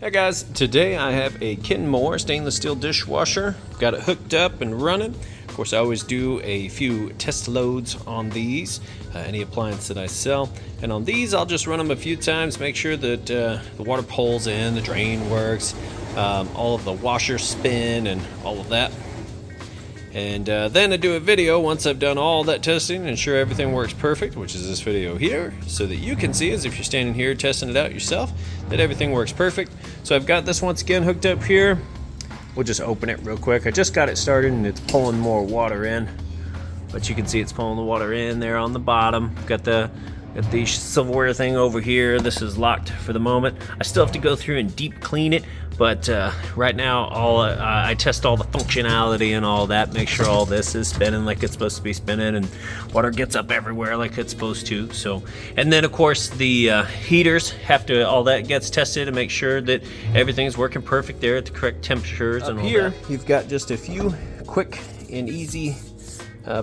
Hey guys, today I have a Kenmore stainless steel dishwasher. Got it hooked up and running. Of course, I always do a few test loads on these, any appliance that I sell. And on these, I'll just run them a few times, make sure that the water pulls in, the drain works, all of the washers spin and all of that. And then I do a video once I've done all that testing and ensure everything works perfect, which is this video here, so that you can see as if you're standing here testing it out yourself, that everything works perfect. So I've got this once again hooked up here. We'll just open it real quick. I just got it started and it's pulling more water in, but you can see it's pulling the water in there on the bottom. Got the silverware thing over here. This is locked for the moment. I still have to go through and deep clean it, but right now I test all the functionality and all that, make sure all this is spinning like it's supposed to be spinning and water gets up everywhere like it's supposed to. So, and then of course the heaters have to, all that gets tested to make sure that everything's working perfect there at the correct temperatures. And all here that. You've got just a few quick and easy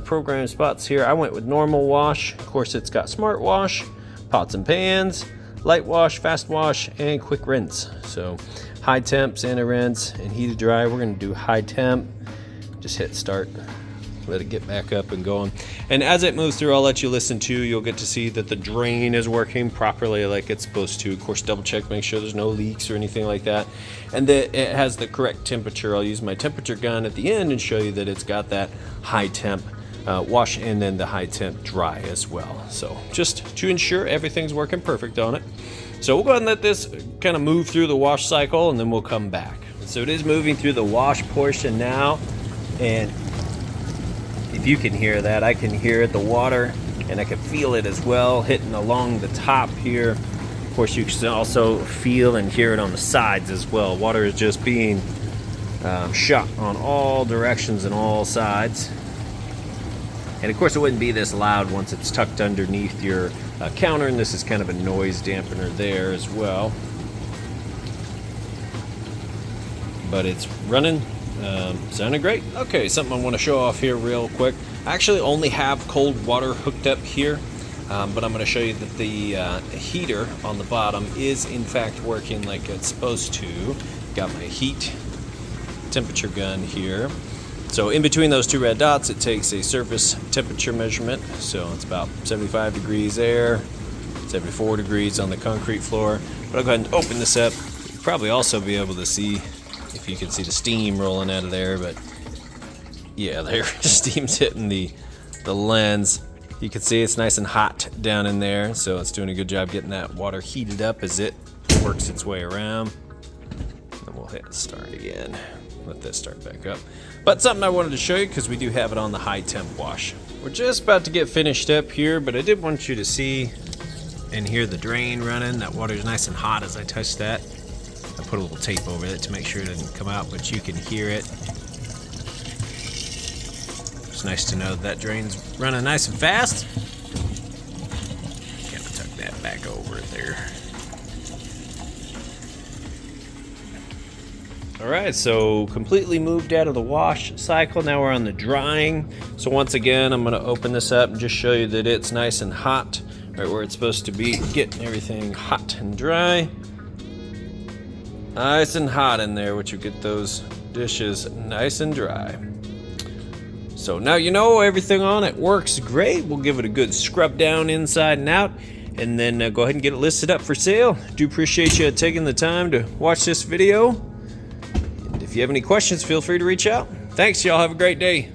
program spots here. I went with normal wash. Of course, it's got smart wash, pots and pans, light wash, fast wash, and quick rinse. So high temp, Santa rinse, and heated dry. We're going to do high temp. Just hit start, let it get back up and going. And as it moves through, I'll let you listen to. You'll get to see that the drain is working properly like it's supposed to. Of course, double check, make sure there's no leaks or anything like that, and that it has the correct temperature. I'll use my temperature gun at the end and show you that it's got that high temp wash and then the high temp dry as well. So just to ensure everything's working perfect on it. So we'll go ahead and let this kind of move through the wash cycle and then we'll come back. So it is moving through the wash portion now, and if you can hear that, I can hear the water and I can feel it as well hitting along the top here. Of course, you can also feel and hear it on the sides as well. Water is just being shot on all directions and all sides. And of course, it wouldn't be this loud once it's tucked underneath your counter, and this is kind of a noise dampener there as well. But it's running, sounding great. Okay, something I want to show off here real quick. I actually only have cold water hooked up here, but I'm going to show you that the heater on the bottom is in fact working like it's supposed to. Got my heat temperature gun here. So in between those two red dots, it takes a surface temperature measurement. So it's about 75 degrees there, 74 degrees on the concrete floor. But I'll go ahead and open this up. You'll probably also be able to see, if you can see the steam rolling out of there, but yeah, there, steam's hitting the lens. You can see it's nice and hot down in there. So it's doing a good job getting that water heated up as it works its way around. And we'll hit start again. Let this start back up. But something I wanted to show you, because we do have it on the high temp wash. We're just about to get finished up here, but I did want you to see and hear the drain running. That water's nice and hot as I touch that. I put a little tape over it to make sure it doesn't come out, but you can hear it. It's nice to know that drain's running nice and fast. Kind of tuck that back over it there. Alright, so completely moved out of the wash cycle. Now we're on the drying. So once again, I'm going to open this up and just show you that it's nice and hot, right where it's supposed to be, getting everything hot and dry. Nice and hot in there, which will get those dishes nice and dry. So now you know everything on it works great. We'll give it a good scrub down inside and out, and then go ahead and get it listed up for sale. Do appreciate you taking the time to watch this video. If you have any questions, feel free to reach out. Thanks, y'all. Have a great day.